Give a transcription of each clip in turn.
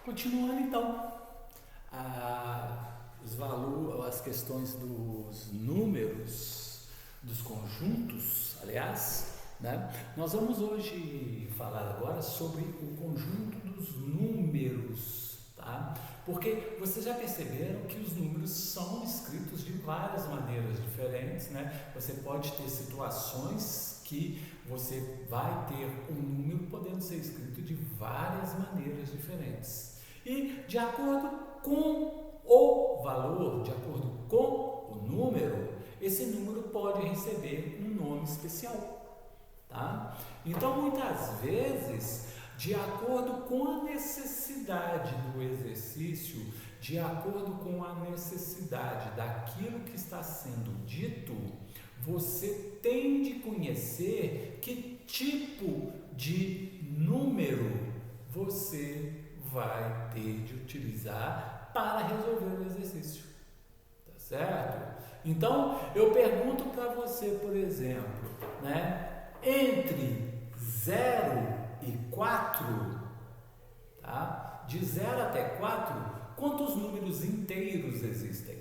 Continuando então, as questões dos números, dos conjuntos, aliás, né? Nós vamos hoje falar agora sobre o conjunto dos números, tá? Porque vocês já perceberam que os números são escritos de várias maneiras diferentes, né? Você pode ter situações que você vai ter um número podendo ser escrito de várias maneiras diferentes. E de acordo com o valor, de acordo com o número, esse número pode receber um nome especial, tá? Então, muitas vezes, de acordo com a necessidade do exercício, de acordo com a necessidade daquilo que está sendo dito, você tem de conhecer que tipo de número você vai ter de utilizar para resolver o exercício, tá certo? Então, eu pergunto para você, por exemplo, né, entre 0 e 4, tá? De 0 até 4, quantos números inteiros existem?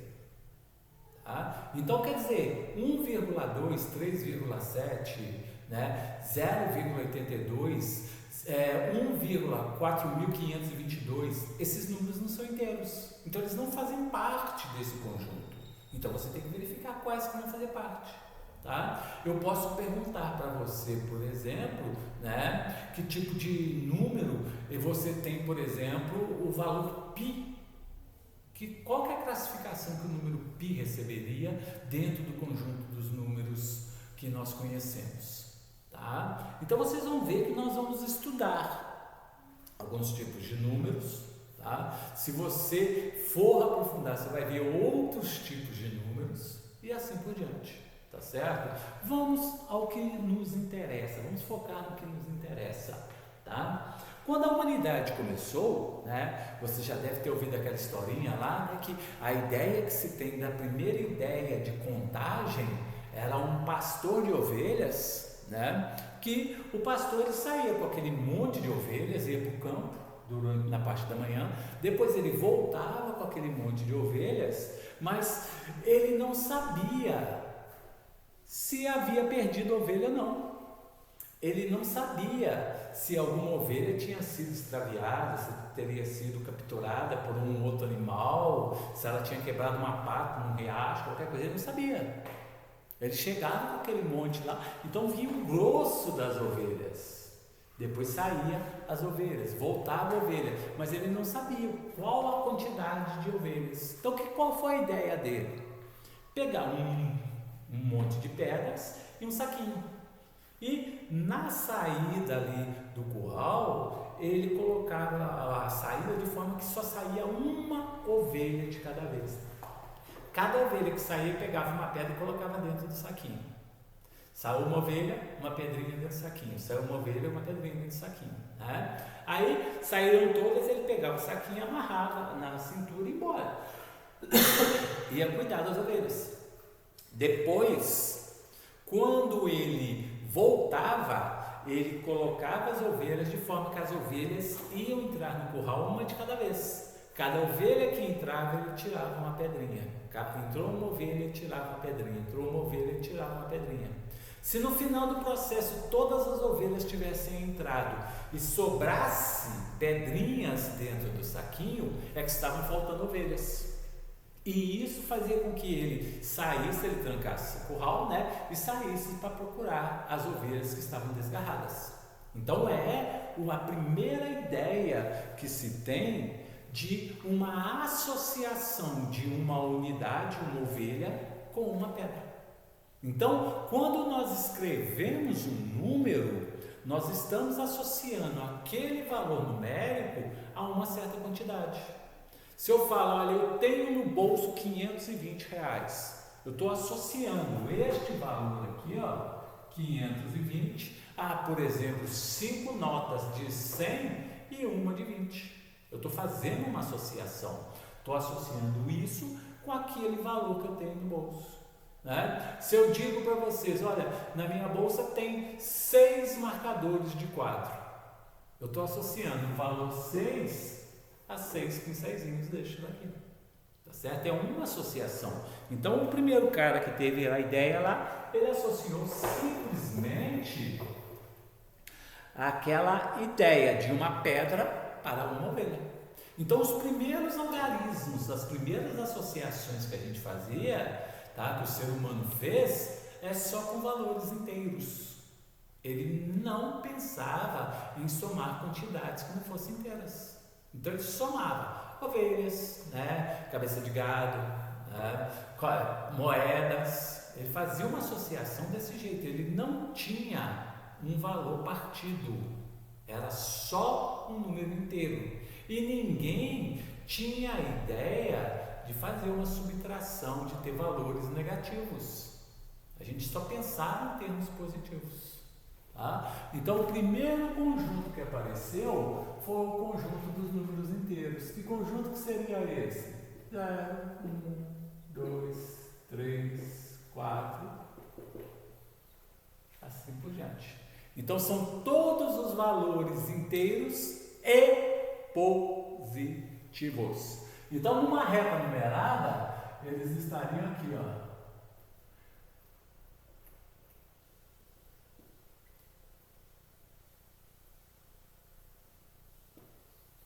Tá? Então, quer dizer, 1,2, 3,7, né, 0,82, 1,4522, esses números não são inteiros, então eles não fazem parte desse conjunto. Então você tem que verificar quais que vão fazer parte, tá? Eu posso perguntar para você, por exemplo, né, que tipo de número você tem, por exemplo, o valor π. Qual que é a classificação que o número π receberia dentro do conjunto dos números que nós conhecemos? Tá? Então vocês vão ver que nós vamos estudar alguns tipos de números, tá? Se você for aprofundar, você vai ver outros tipos de números e assim por diante, tá certo? Vamos ao que nos interessa, vamos focar no que nos interessa, tá? Quando a humanidade começou, né, você já deve ter ouvido aquela historinha lá, né, que a ideia que se tem da primeira ideia de contagem era um pastor de ovelhas, né, que o pastor ele saía com aquele monte de ovelhas, ia para o campo na parte da manhã, depois ele voltava com aquele monte de ovelhas, mas ele não sabia se havia perdido ovelha ou não. Ele não sabia se alguma ovelha tinha sido extraviada, se teria sido capturada por um outro animal, se ela tinha quebrado uma pata num riacho, qualquer coisa, ele não sabia. Ele chegava com aquele monte lá, então vinha o grosso das ovelhas, depois saía as ovelhas, voltava a ovelha, mas ele não sabia qual a quantidade de ovelhas. Então qual foi a ideia dele? Pegar um monte de pedras e um saquinho, e na saída ali do curral, ele colocava a saída de forma que só saía uma ovelha de cada vez. Cada ovelha que saía, pegava uma pedra e colocava dentro do saquinho. Saiu uma ovelha, uma pedrinha dentro do saquinho. Saiu uma ovelha, uma pedrinha dentro do saquinho, né? Aí saíram todas, ele pegava o saquinho, amarrava na cintura e ia embora. Ia cuidar das ovelhas. Depois, quando ele voltava, ele colocava as ovelhas de forma que as ovelhas iam entrar no curral uma de cada vez. Cada ovelha que entrava, ele tirava uma pedrinha. Entrou uma ovelha, ele tirava uma pedrinha. Entrou uma ovelha, ele tirava uma pedrinha. Se no final do processo todas as ovelhas tivessem entrado e sobrasse pedrinhas dentro do saquinho, é que estavam faltando ovelhas. E isso fazia com que ele saísse, ele trancasse o curral, né? E saísse para procurar as ovelhas que estavam desgarradas. Então é a primeira ideia que se tem de uma associação de uma unidade, uma ovelha, com uma pedra. Então, quando nós escrevemos um número, nós estamos associando aquele valor numérico a uma certa quantidade. Se eu falo, olha, eu tenho no bolso 520 reais, eu estou associando este valor aqui, ó, 520, a, por exemplo, 5 notas de 100 e uma de 20. Eu estou fazendo uma associação, estou associando isso com aquele valor que eu tenho no bolso, né? Se eu digo para vocês, olha, na minha bolsa tem 6 marcadores de quadro, eu estou associando o valor 6 as 6 pincéisinhos deixo daqui. Tá certo? É uma associação. Então, o primeiro cara que teve a ideia lá, ele associou simplesmente aquela ideia de uma pedra para uma ovelha. Então, os primeiros algarismos, as primeiras associações que a gente fazia, tá, que o ser humano fez, é só com valores inteiros. Ele não pensava em somar quantidades que não fossem inteiras. Então, ele somava ovelhas, né, cabeça de gado, né, moedas. Ele fazia uma associação desse jeito. Ele não tinha um valor partido. Era só um número inteiro. E ninguém tinha a ideia de fazer uma subtração, de ter valores negativos. A gente só pensava em termos positivos. Tá? Então, o primeiro conjunto que apareceu foi o conjunto dos números inteiros. Que conjunto que seria esse? 0, 1, 2, 3, 4, assim por diante. Então, são todos os valores inteiros e positivos. Então, numa reta numerada, eles estariam aqui, ó.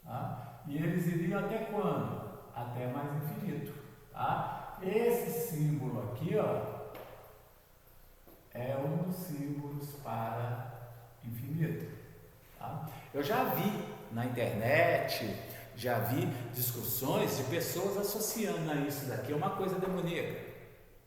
Tá? E eles iriam até quando? Até mais infinito. Tá? Esse símbolo aqui, ó, é um dos símbolos para infinito. Tá? Eu já vi na internet, já vi discussões de pessoas associando a isso daqui a uma coisa demoníaca,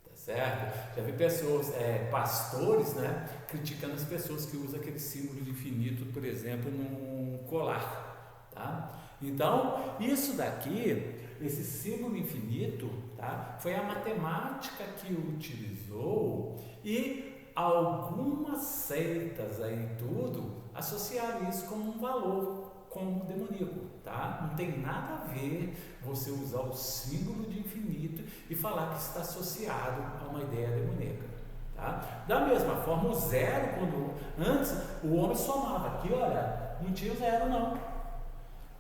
tá certo? Já vi pessoas, pastores, né, criticando as pessoas que usam aquele símbolo de infinito, por exemplo, num colar, tá? Então, isso daqui, esse símbolo infinito, tá, foi a matemática que utilizou e algumas seitas aí tudo associaram isso como um valor, como demoníaco, tá? Não tem nada a ver você usar o símbolo de infinito e falar que está associado a uma ideia demoníaca, tá? Da mesma forma, o zero, quando antes o homem somava aqui, olha, não tinha o zero não.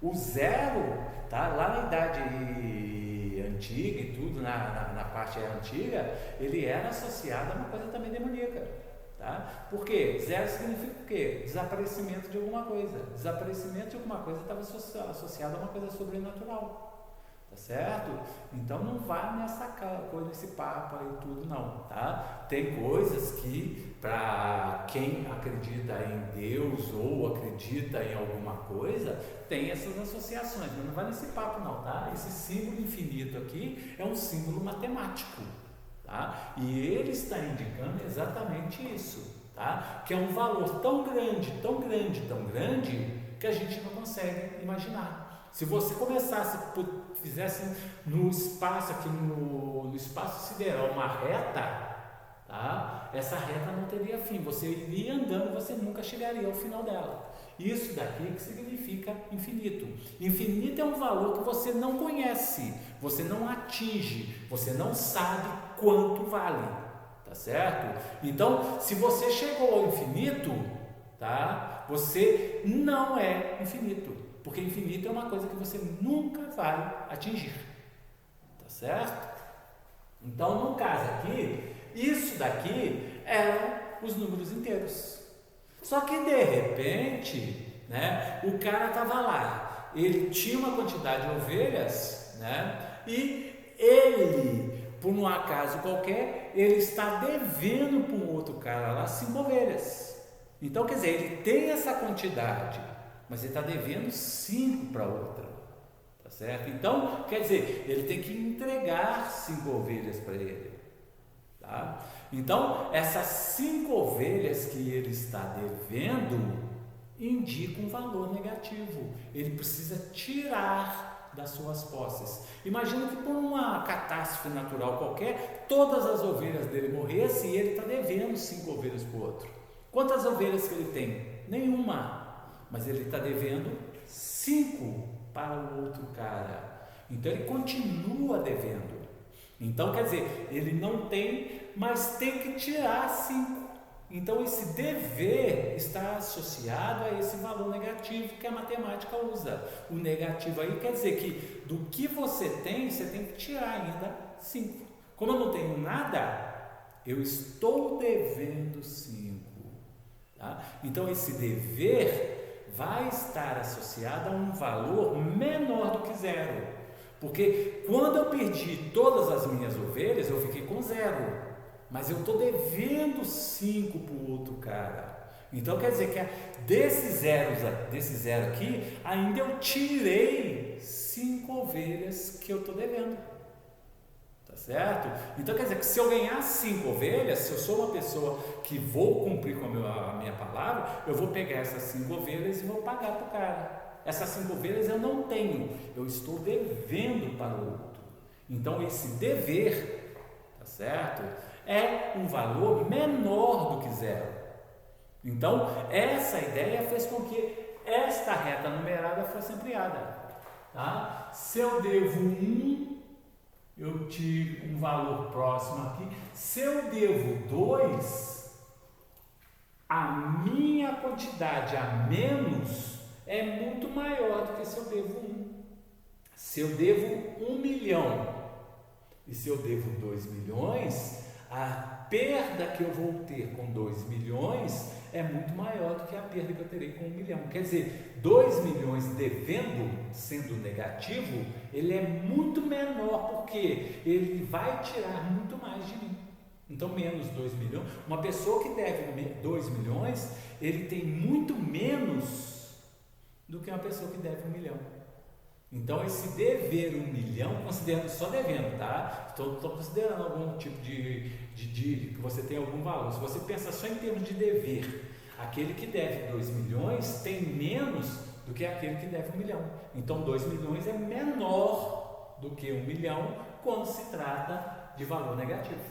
O zero, tá? Lá na idade antiga e tudo, na parte antiga, ele era associado a uma coisa também demoníaca. Tá? Por quê? Zero significa o quê? Desaparecimento de alguma coisa. Desaparecimento de alguma coisa estava associado a uma coisa sobrenatural. Tá certo? Então não vai nessa coisa, nesse papo aí tudo não. Tá? Tem coisas que, para quem acredita em Deus ou acredita em alguma coisa, tem essas associações, mas não vai nesse papo não. Tá? Esse símbolo infinito aqui é um símbolo matemático. Tá? E ele está indicando exatamente isso, tá? Que é um valor tão grande, tão grande, tão grande, que a gente não consegue imaginar. Se você fizesse no espaço, aqui no espaço sideral, uma reta, tá? Essa reta não teria fim, você iria andando, você nunca chegaria ao final dela. Isso daqui que significa infinito. Infinito é um valor que você não conhece, você não atinge, você não sabe quanto vale, tá certo? Então, se você chegou ao infinito, tá? Você não é infinito, porque infinito é uma coisa que você nunca vai atingir, tá certo? Então, no caso aqui, isso daqui eram os números inteiros. Só que de repente, né, o cara estava lá, ele tinha uma quantidade de ovelhas, né, e ele, por um acaso qualquer, ele está devendo para um outro cara lá 5 ovelhas. Então, quer dizer, ele tem essa quantidade, mas ele está devendo 5 para outra, tá certo? Então, quer dizer, ele tem que entregar 5 ovelhas para ele. Tá? Então, essas 5 ovelhas que ele está devendo indicam um valor negativo. Ele precisa tirar das suas posses. Imagina que por uma catástrofe natural qualquer, todas as ovelhas dele morressem e ele está devendo 5 ovelhas para o outro. Quantas ovelhas que ele tem? Nenhuma. Mas ele está devendo 5 para o outro cara. Então, ele continua devendo. Então, quer dizer, ele não tem, mas tem que tirar 5. Então esse dever está associado a esse valor negativo que a matemática usa. O negativo aí quer dizer que do que você tem que tirar ainda 5. Como eu não tenho nada, eu estou devendo 5. Tá? Então esse dever vai estar associado a um valor menor do que 0. Porque quando eu perdi todas as minhas ovelhas, eu fiquei com 0. Mas eu estou devendo 5 para o outro cara. Então quer dizer que desse zero aqui, ainda eu tirei 5 ovelhas que eu estou devendo. Tá certo? Então quer dizer que se eu ganhar 5 ovelhas, se eu sou uma pessoa que vou cumprir com a minha palavra, eu vou pegar essas 5 ovelhas e vou pagar para o cara. Essas 5 ovelhas eu não tenho, eu estou devendo para o outro. Então esse dever, tá certo? É um valor menor do que 0. Então, essa ideia fez com que esta reta numerada fosse ampliada. Tá? Se eu devo 1, eu tiro um valor próximo aqui. Se eu devo 2, a minha quantidade a menos é muito maior do que se eu devo 1. Se eu devo 1 milhão e se eu devo 2 milhões, a perda que eu vou ter com 2 milhões é muito maior do que a perda que eu terei com 1 milhão. Quer dizer, 2 milhões devendo, sendo negativo, ele é muito menor, porque ele vai tirar muito mais de mim. Então, menos 2 milhões. Uma pessoa que deve 2 milhões, ele tem muito menos do que uma pessoa que deve 1 milhão. Então, esse dever 1 milhão, considerando só devendo, tá? Estou considerando algum tipo de que você tem algum valor. Se você pensa só em termos de dever, aquele que deve 2 milhões tem menos do que aquele que deve 1 milhão. Então, 2 milhões é menor do que 1 milhão quando se trata de valor negativo.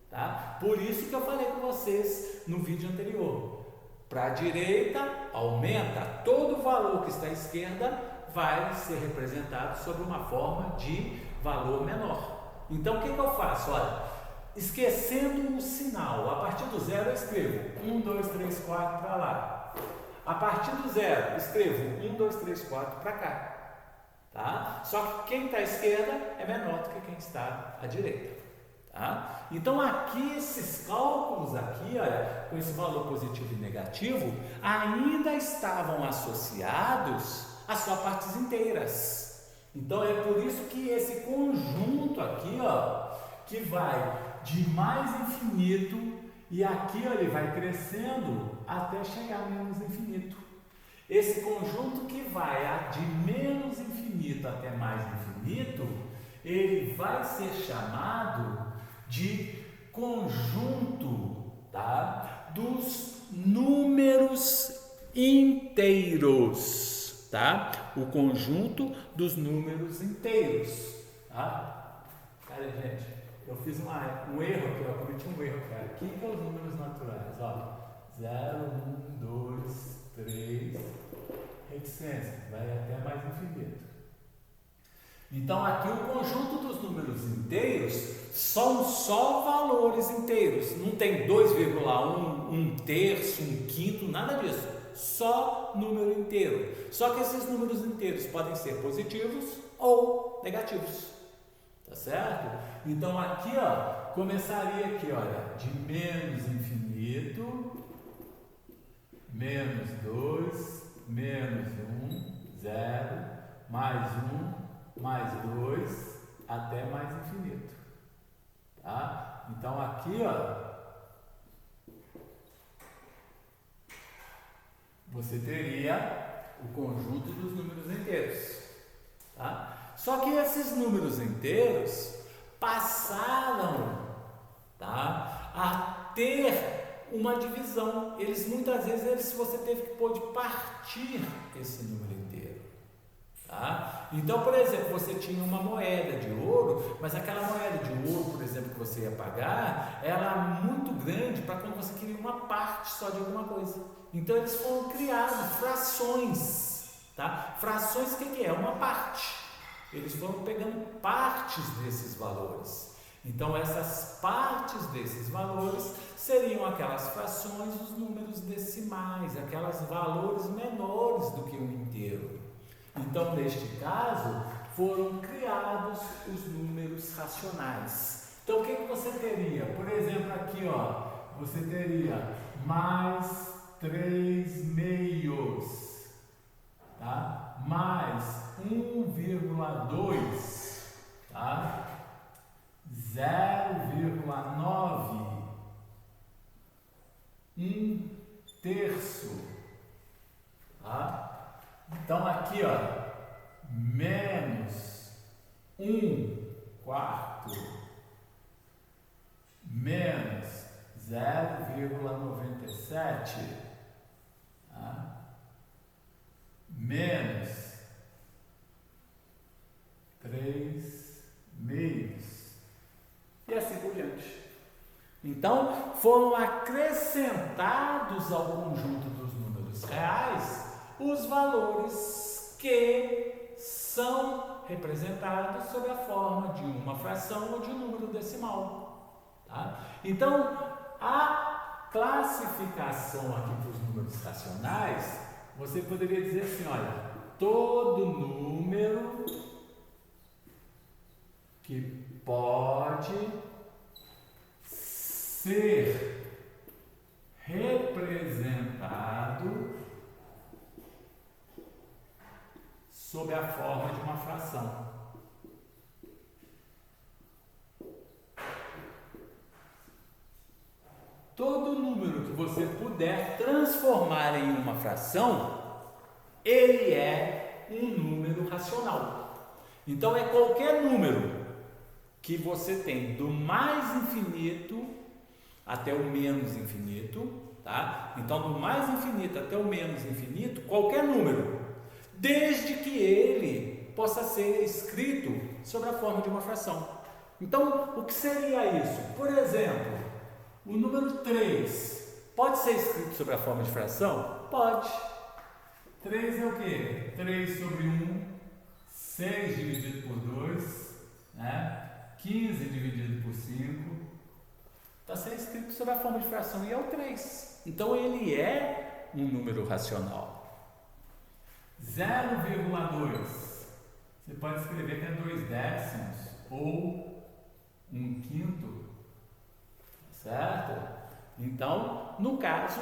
Tá? Por isso que eu falei com vocês no vídeo anterior. Para a direita, aumenta, todo o valor que está à esquerda vai ser representado sob uma forma de valor menor. Então, o que eu faço? Olha, esquecendo o sinal, a partir do 0 eu escrevo 1, 2, 3, 4 para lá. A partir do 0, escrevo 1, 2, 3, 4 para cá. Tá? Só que quem está à esquerda é menor do que quem está à direita. Tá? Então, aqui, esses cálculos aqui, olha, com esse valor positivo e negativo, ainda estavam associados às suas partes inteiras. Então, é por isso que esse conjunto aqui, ó, que vai de mais infinito e aqui, ó, ele vai crescendo até chegar a menos infinito. Esse conjunto que vai de menos infinito até mais infinito, ele vai ser chamado de conjunto, tá, dos números inteiros, tá? O conjunto dos números inteiros, tá? Cara, gente, eu fiz um erro aqui, eu cometi um erro, cara. O que é os números naturais? Ó, 0, 1, 2, 3, reticência, vai até mais infinito. Então, aqui o conjunto dos números inteiros são só valores inteiros. Não tem 2,1, 1/3, 1/5, nada disso. Só número inteiro. Só que esses números inteiros podem ser positivos ou negativos. Tá certo? Então, aqui, ó, começaria aqui, olha, de menos infinito, menos 2, menos 1, 0, mais 1, mais 2, até mais infinito. Tá? Então, aqui, ó, você teria o conjunto dos números inteiros. Tá? Só que esses números inteiros passaram, tá, a ter uma divisão. Eles muitas vezes você teve que pôr de partir esse número inteiro. Tá? Então, por exemplo, você tinha uma moeda de ouro, mas aquela moeda de ouro, por exemplo, que você ia pagar, ela era muito grande para quando você queria uma parte só de alguma coisa. Então, eles foram criados frações. Tá? Frações, o que é? Uma parte. Eles foram pegando partes desses valores. Então, essas partes desses valores seriam aquelas frações, os números decimais, aqueles valores menores do que um inteiro. Então, neste caso, foram criados os números racionais. Então, o que você teria? Por exemplo, aqui, ó, você teria mais 3 meios, tá? Mais 1,2, tá? 0,9, 1/3, tá? Então aqui, ó, menos 1/4, menos 0,97, tá? Menos 3 meios. E assim por diante. Então, foram acrescentados ao conjunto dos números reais os valores que são representados sob a forma de uma fração ou de um número decimal. Tá? Então, a classificação aqui para os números racionais, você poderia dizer assim, olha, todo número que pode ser representado sob a forma de uma fração. Todo número que você puder transformar em uma fração, ele é um número racional. Então, é qualquer número que você tem do mais infinito até o menos infinito, tá? Então, do mais infinito até o menos infinito, qualquer número, desde que ele possa ser escrito sob a forma de uma fração. Então, o que seria isso? Por exemplo, o número 3 pode ser escrito sob a forma de fração? Pode. 3 é o quê? 3 sobre 1, 6 dividido por 2, né? 15 dividido por 5, está sendo escrito sob a forma de fração e é o 3. Então, ele é um número racional. 0,2, você pode escrever que é 2/10 ou 1/5, certo? Então, no caso,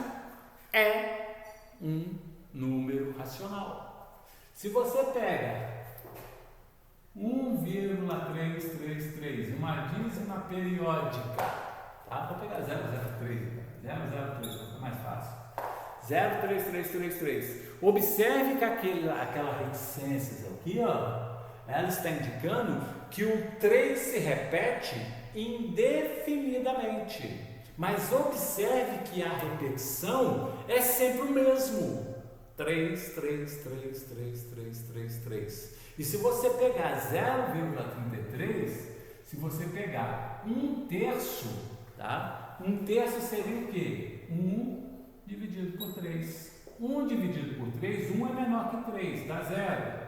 é um número racional. Se você pega 1,333, uma dízima periódica, tá? Vou pegar 003, 003, fica mais fácil. 03333. Observe que aquela reticência aqui, ó, ela está indicando que o 3 se repete indefinidamente. Mas observe que a repetição é sempre o mesmo. 3, 3, 3, 3, 3, 3, 3. E se você pegar 0,33, se você pegar 1/3, tá? 1/3 seria o quê? 1 dividido por 3. 1 dividido por 3, 1 é menor que 3, dá 0.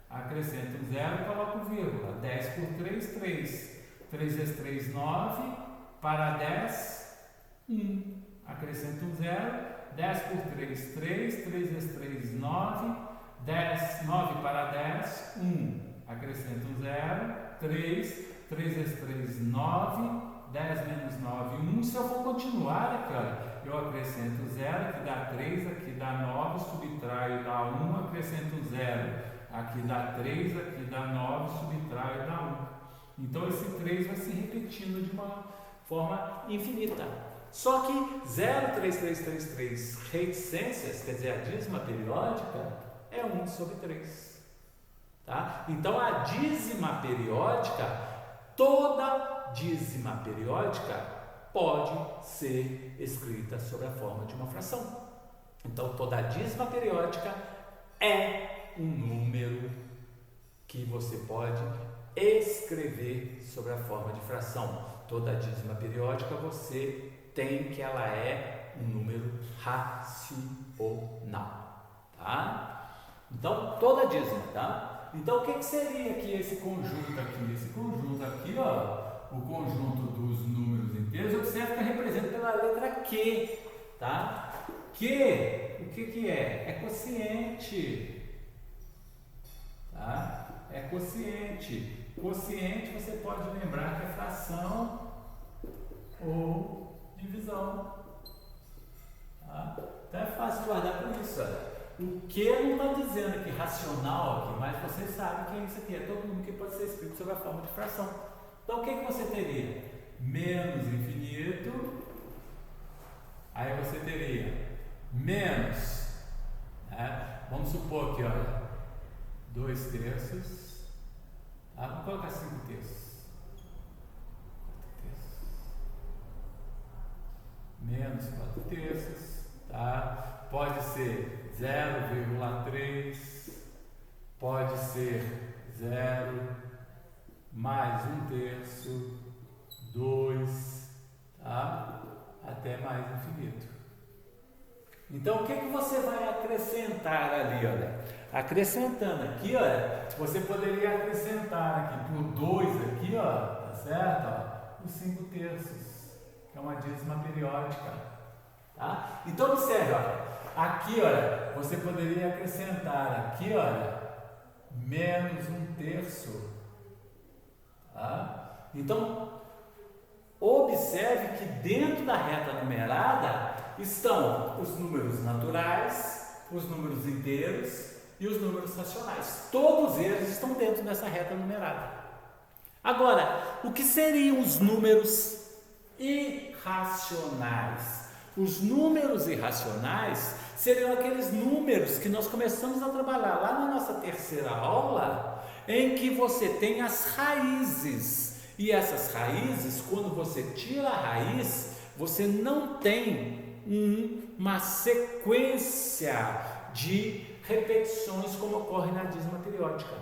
Acrescenta um 0 e coloca o vírgula. 10 por 3, 3. 3 vezes 3, 9. Para 10, 1. Acrescenta um 0. 10 por 3, 3. 3 vezes 3, 9. 10, 9 para 10, 1. Acrescenta um 0. 3. 3 vezes 3, 9. 10 menos 9, 1. Se eu for continuar aqui, olha, eu acrescento 0, aqui dá 3, aqui dá 9, subtraio, dá 1, acrescento 0. Aqui dá 3, aqui dá 9, subtraio, dá 1. Então, esse 3 vai se repetindo de uma forma infinita. Só que 0,3333 reticências, quer dizer, a dízima periódica, é 1 sobre 3. Tá? Então, a dízima periódica, toda dízima periódica pode ser escrita sob a forma de uma fração. Então, toda dízima periódica é um número que você pode escrever sob a forma de fração. Toda dízima periódica você tem que ela é um número racional, tá? Então, toda dízima, tá? Então, o que seria aqui esse conjunto aqui? Esse conjunto aqui, ó, o conjunto dos números inteiros, observe que eu represento pela letra Q, tá? Q, o que é? É quociente, tá? É quociente. Quociente você pode lembrar que é fração ou divisão, tá? Então é fácil guardar por isso, olha. O que não está dizendo aqui racional aqui, mas você sabe que é isso aqui, é todo mundo que pode ser escrito sob a forma de fração. Então o que você teria? Menos infinito, aí você teria menos, né? Vamos supor aqui, olha, 2 terços, tá? Vamos colocar 5 terços. Menos 4 terços, tá? Pode ser 0,3, pode ser 0, mais 1 terço, 2, tá? Até mais infinito. Então, o que você vai acrescentar ali, olha? Acrescentando aqui, olha, você poderia acrescentar aqui por 2 aqui, ó, tá certo? Ó, os 5 terços, que é uma dízima periódica, tá? Então, observe, olha. Aqui, olha, você poderia acrescentar aqui, olha, menos 1 terço, tá? Então, observe que dentro da reta numerada estão os números naturais, os números inteiros e os números racionais. Todos eles estão dentro dessa reta numerada. Agora, o que seriam os números irracionais? Os números irracionais seriam aqueles números que nós começamos a trabalhar lá na nossa terceira aula, em que você tem as raízes. E essas raízes, quando você tira a raiz, você não tem uma sequência de repetições como ocorre na dízima periódica.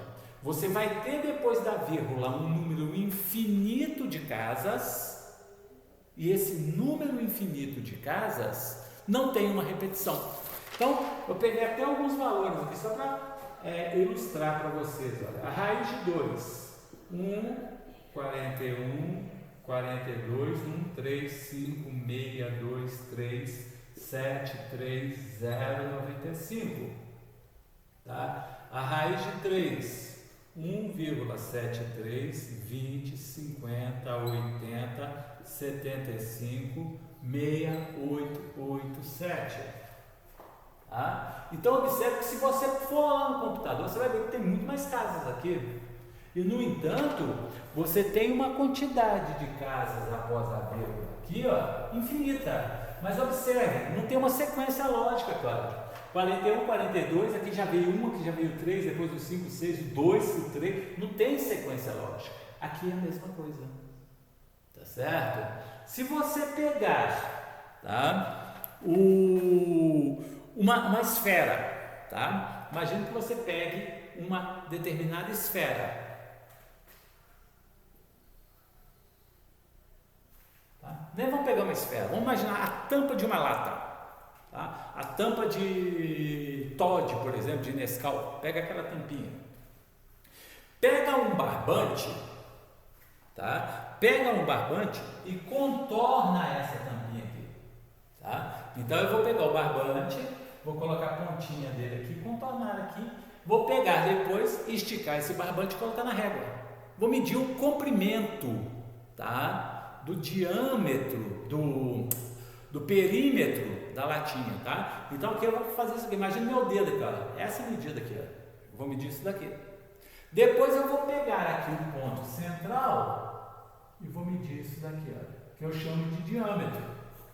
Você vai ter depois da vírgula um número infinito de casas, e esse número infinito de casas não tem uma repetição. Então, eu peguei até alguns valores aqui só para ilustrar para vocês. Olha, a raiz de 2, 1, 41, 42, 1, 3, 5, 6, 2, 3, 7, 3, 0, 95. Tá? A raiz de 3, 1,73, 20, 50, 80, 75, 6887. Tá? Então observe que se você for lá no computador, você vai ver que tem muito mais casas aqui. E no entanto, você tem uma quantidade de casas após a vírgula aqui, ó, infinita. Mas observe, não tem uma sequência lógica, claro. 41, 42, aqui já veio 1, aqui já veio 3, depois o 5, 6, o 2, o 3. Não tem sequência lógica. Aqui é a mesma coisa. Tá certo? Se você pegar, tá, uma esfera, tá? Imagina que você pegue uma determinada esfera. Tá? Nem vamos pegar uma esfera, vamos imaginar a tampa de uma lata. Tá? A tampa de Toddy, por exemplo, de Nescau, pega aquela tampinha. Pega um barbante, tá? Pega um barbante e contorna essa tampinha aqui. Tá? Então eu vou pegar o barbante, vou colocar a pontinha dele aqui, contornar aqui, vou pegar depois, esticar esse barbante e colocar na régua. Vou medir o comprimento, tá? Do diâmetro, do perímetro da latinha, tá? Então aqui eu vou fazer isso aqui, imagina meu dedo aqui, ó, essa medida aqui, ó. Eu vou medir isso daqui. Depois eu vou pegar aqui um ponto central e vou medir isso daqui, ó, que eu chamo de diâmetro,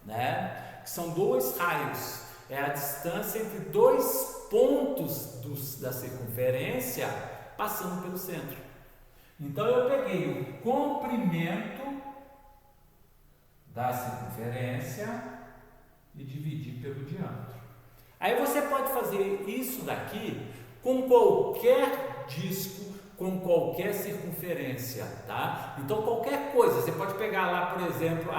né? Que são 2 raios, é a distância entre 2 pontos da circunferência passando pelo centro. Então eu peguei o comprimento da circunferência e dividi pelo diâmetro. Aí você pode fazer isso daqui com qualquer disco, com qualquer circunferência, tá? Então qualquer coisa, você pode pegar lá, por exemplo,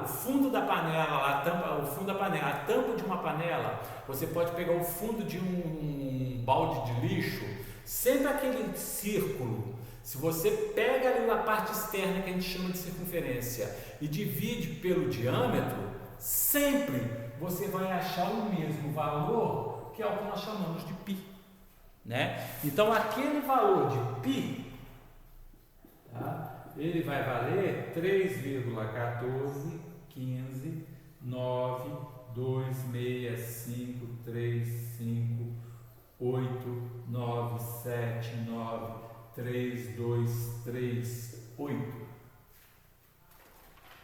o fundo da panela, o fundo da panela, a tampa de uma panela, você pode pegar o fundo de um balde de lixo, sempre aquele círculo se você pega ali a parte externa que a gente chama de circunferência e divide pelo diâmetro, sempre você vai achar o mesmo valor, que é o que nós chamamos de π, né? Então aquele valor de π, tá? Ele vai valer 3,14,15,9,2,6,3,5,8,9,7,9,3,2,3,8.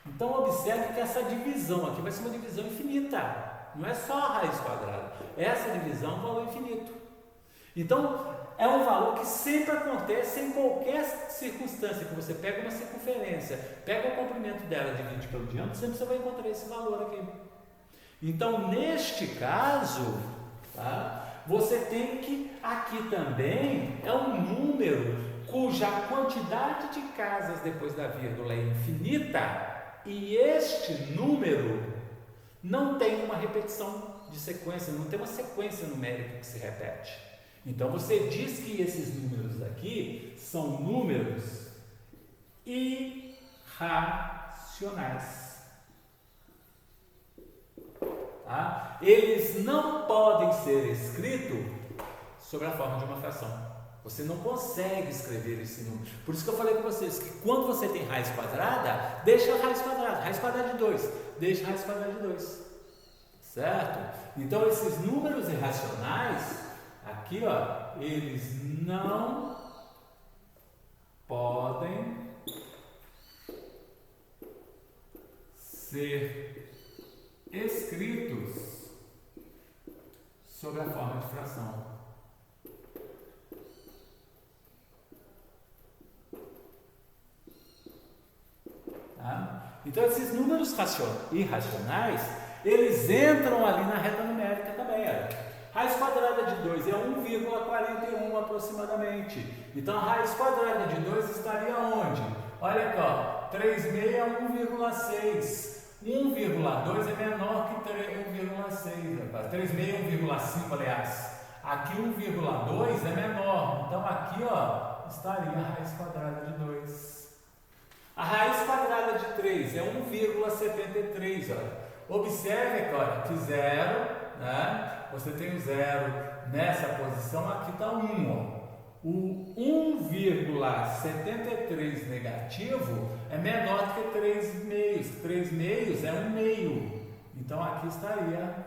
Então observe que essa divisão aqui vai ser uma divisão infinita, não é só a raiz quadrada, essa divisão é um valor infinito. Então é um valor que sempre acontece em qualquer circunstância, que você pega uma circunferência, pega o comprimento dela, divide pelo diâmetro, sempre você vai encontrar esse valor aqui. Então neste caso, tá, você tem que, aqui também é um número cuja quantidade de casas depois da vírgula é infinita, e este número não tem uma repetição de sequência, não tem uma sequência numérica que se repete. Então você diz que esses números aqui são números irracionais. Tá? Eles não podem ser escritos sob a forma de uma fração. Você não consegue escrever esse número. Por isso que eu falei com vocês que quando você tem raiz quadrada, deixa a raiz quadrada de 2, deixa a raiz quadrada de 2. Certo? Então esses números irracionais, aqui ó, eles não podem ser escritos sob a forma de fração. Tá? Então esses números irracionais, eles entram ali na reta numérica também. Olha. Raiz quadrada de 2 é 1,41 aproximadamente. Então a raiz quadrada de 2 estaria onde? Olha aqui, ó, 3,6 é 1,6. 1,2 é menor que 1,6. 3,6 é 1,5, aliás. Aqui 1,2 é menor. Então aqui, ó, estaria a raiz quadrada de 2. A raiz quadrada de 3 é 1,73. Olha. Observe aqui, olha, que 0, né? Você tem o 0 nessa posição, aqui está 1. Ó. O 1,73 negativo é menor que 3 meios. 3 meios é 1 meio. Então aqui estaria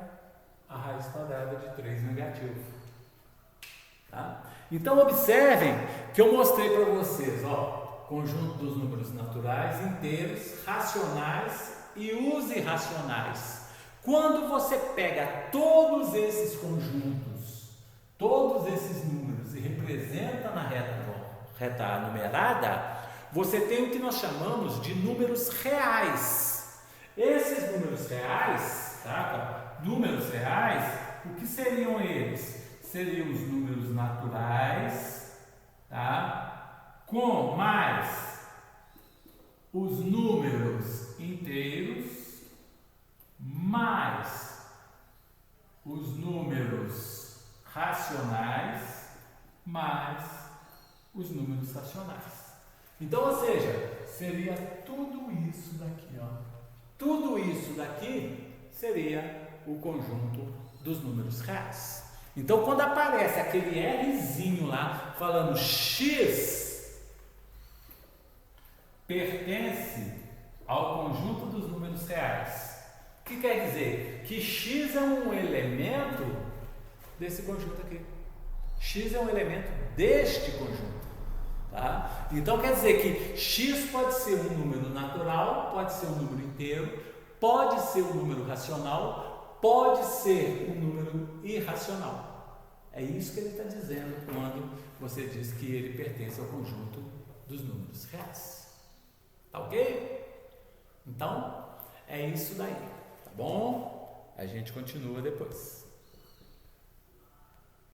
a raiz quadrada de 3 negativo. Tá? Então observem que eu mostrei para vocês, ó, conjunto dos números naturais, inteiros, racionais e os irracionais. Quando você pega todos esses conjuntos, todos esses números e representa na reta numerada, você tem o que nós chamamos de números reais. Esses números reais, tá? Números reais, o que seriam eles? Seriam os números naturais, tá? Com mais os números inteiros, mais os números racionais, mais os números racionais. Então, ou seja, seria tudo isso daqui, ó. Tudo isso daqui seria o conjunto dos números reais. Então, quando aparece aquele Rzinho lá falando X pertence ao conjunto dos números reais. O que quer dizer? Que X é um elemento desse conjunto aqui. X é um elemento deste conjunto. Tá? Então quer dizer que X pode ser um número natural, pode ser um número inteiro, pode ser um número racional, pode ser um número irracional. É isso que ele está dizendo quando você diz que ele pertence ao conjunto dos números reais. Tá ok? Então, é isso daí. Tá bom? A gente continua depois.